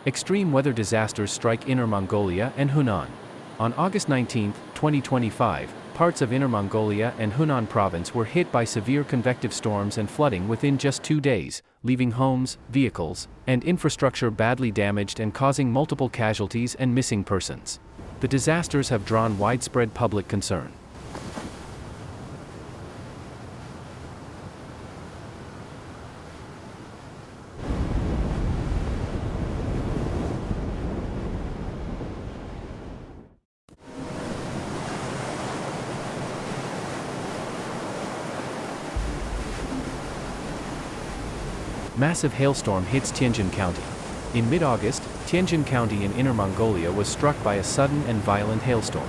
Extreme weather disasters strike Inner Mongolia and Hunan. On August 19, 2025, parts of Inner Mongolia and Hunan province were hit by severe convective storms and flooding within just 2 days, leaving homes, vehicles, and infrastructure badly damaged and causing multiple casualties and missing persons. The disasters have drawn widespread public concern. Massive hailstorm hits Tianjin County. In mid-August, Tianjin County in Inner Mongolia was struck by a sudden and violent hailstorm.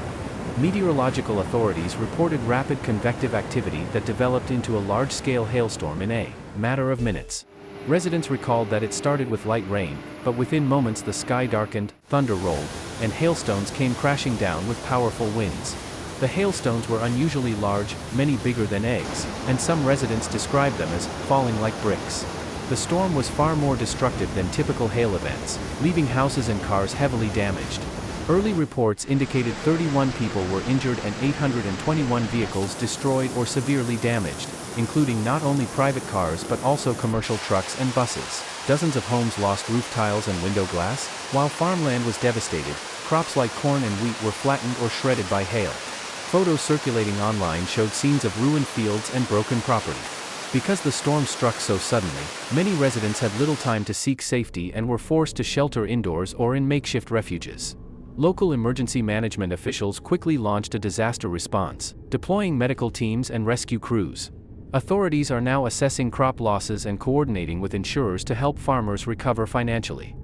Meteorological authorities reported rapid convective activity that developed into a large-scale hailstorm in a matter of minutes. Residents recalled that it started with light rain, but within moments the sky darkened, thunder rolled, and hailstones came crashing down with powerful winds. The hailstones were unusually large, many bigger than eggs, and some residents described them as falling like bricks. The storm was far more destructive than typical hail events, leaving houses and cars heavily damaged. Early reports indicated 31 people were injured and 821 vehicles destroyed or severely damaged, including not only private cars but also commercial trucks and buses. Dozens of homes lost roof tiles and window glass, while farmland was devastated. Crops like corn and wheat were flattened or shredded by hail. Photos circulating online showed scenes of ruined fields and broken property. Because the storm struck so suddenly, many residents had little time to seek safety and were forced to shelter indoors or in makeshift refuges. Local emergency management officials quickly launched a disaster response, deploying medical teams and rescue crews. Authorities are now assessing crop losses and coordinating with insurers to help farmers recover financially.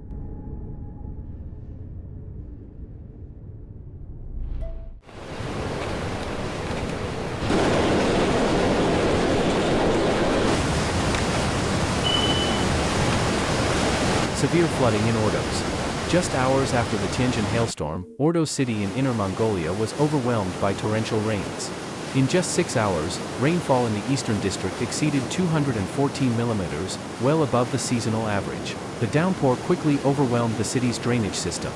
Severe flooding in Ordos. Just hours after the Tianjin hailstorm, Ordos city in Inner Mongolia was overwhelmed by torrential rains. In just 6 hours, rainfall in the eastern district exceeded 214 millimeters, well above the seasonal average. The downpour quickly overwhelmed the city's drainage system.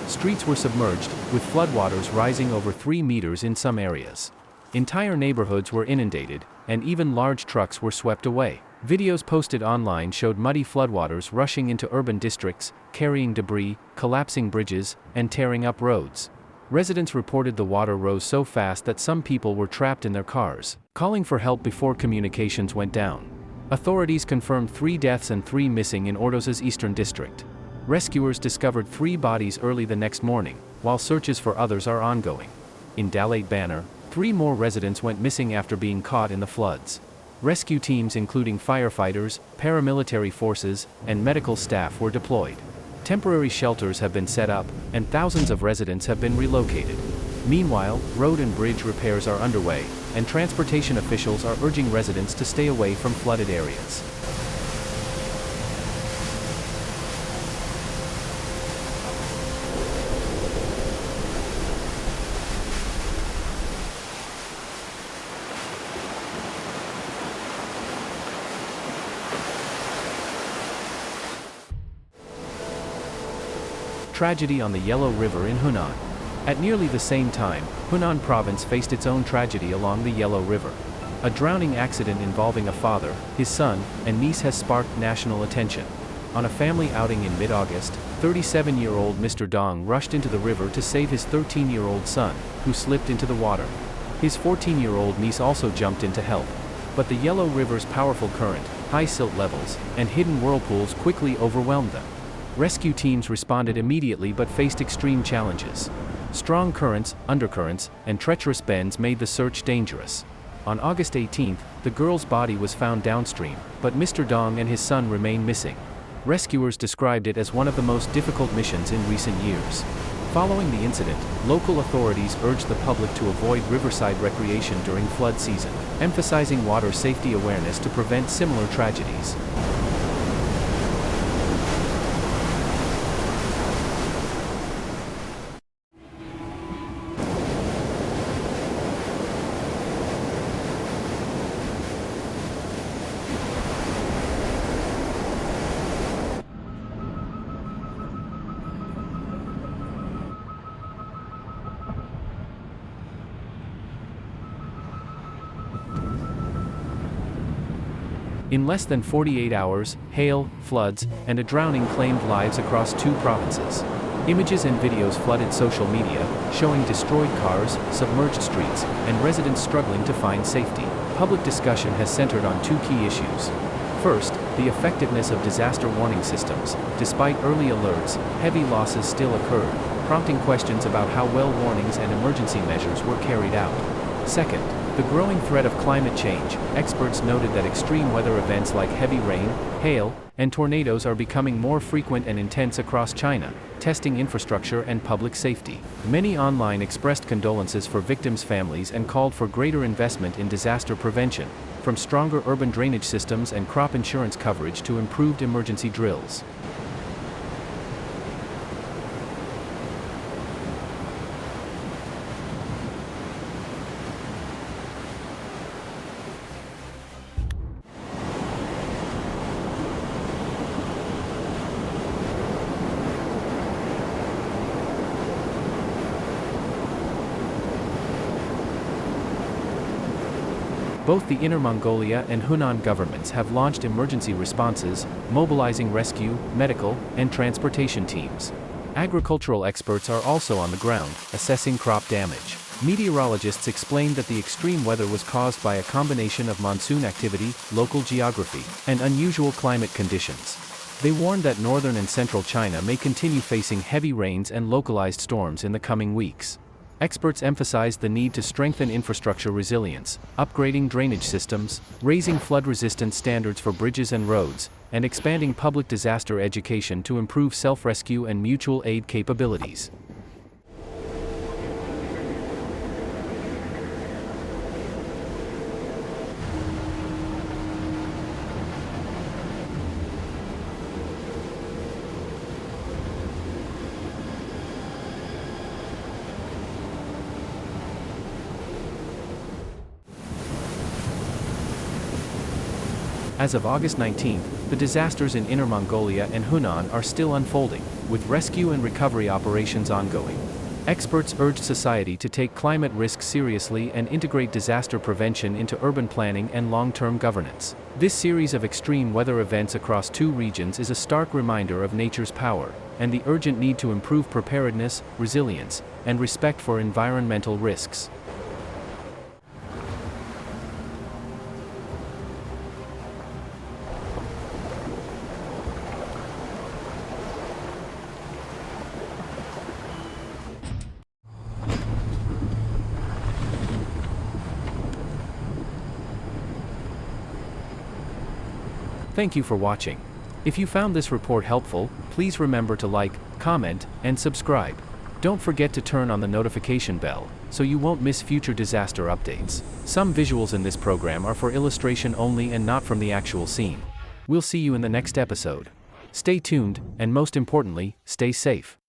Streets were submerged, with floodwaters rising over 3 meters in some areas. Entire neighborhoods were inundated, and even large trucks were swept away. Videos posted online showed muddy floodwaters rushing into urban districts, carrying debris, collapsing bridges, and tearing up roads. Residents reported the water rose so fast that some people were trapped in their cars, calling for help before communications went down. Authorities confirmed 3 deaths and 3 missing in Ordos's eastern district. Rescuers discovered 3 bodies early the next morning, while searches for others are ongoing. In Dalat Banner, 3 more residents went missing after being caught in the floods. Rescue teams including firefighters, paramilitary forces, and medical staff were deployed. Temporary shelters have been set up, and thousands of residents have been relocated. Meanwhile, road and bridge repairs are underway, and transportation officials are urging residents to stay away from flooded areas. Tragedy on the Yellow River in Hunan. At nearly the same time, Hunan province faced its own tragedy along the Yellow River. A drowning accident involving a father, his son, and niece has sparked national attention. On a family outing in mid-August, 37-year-old Mr. Dong rushed into the river to save his 13-year-old son, who slipped into the water. His 14-year-old niece also jumped in to help. But the Yellow River's powerful current, high silt levels, and hidden whirlpools quickly overwhelmed them. Rescue teams responded immediately but faced extreme challenges. Strong currents, undercurrents, and treacherous bends made the search dangerous. On August 18, the girl's body was found downstream, but Mr. Dong and his son remain missing. Rescuers described it as one of the most difficult missions in recent years. Following the incident, local authorities urged the public to avoid riverside recreation during flood season, emphasizing water safety awareness to prevent similar tragedies. In less than 48 hours, hail, floods, and a drowning claimed lives across 2 provinces. Images and videos flooded social media, showing destroyed cars, submerged streets, and residents struggling to find safety. Public discussion has centered on 2 key issues. First, the effectiveness of disaster warning systems. Despite early alerts, heavy losses still occurred, prompting questions about how well warnings and emergency measures were carried out. Second, the growing threat of climate change. Experts noted that extreme weather events like heavy rain, hail, and tornadoes are becoming more frequent and intense across China, testing infrastructure and public safety. Many online expressed condolences for victims' families and called for greater investment in disaster prevention, from stronger urban drainage systems and crop insurance coverage to improved emergency drills. Both the Inner Mongolia and Hunan governments have launched emergency responses, mobilizing rescue, medical, and transportation teams. Agricultural experts are also on the ground, assessing crop damage. Meteorologists explained that the extreme weather was caused by a combination of monsoon activity, local geography, and unusual climate conditions. They warned that northern and central China may continue facing heavy rains and localized storms in the coming weeks. Experts emphasized the need to strengthen infrastructure resilience, upgrading drainage systems, raising flood-resistant standards for bridges and roads, and expanding public disaster education to improve self-rescue and mutual aid capabilities. As of August 19, the disasters in Inner Mongolia and Hunan are still unfolding, with rescue and recovery operations ongoing. Experts urged society to take climate risks seriously and integrate disaster prevention into urban planning and long-term governance. This series of extreme weather events across 2 regions is a stark reminder of nature's power, and the urgent need to improve preparedness, resilience, and respect for environmental risks. Thank you for watching. If you found this report helpful, please remember to like, comment, and subscribe. Don't forget to turn on the notification bell, so you won't miss future disaster updates. Some visuals in this program are for illustration only and not from the actual scene. We'll see you in the next episode. Stay tuned, and most importantly, stay safe.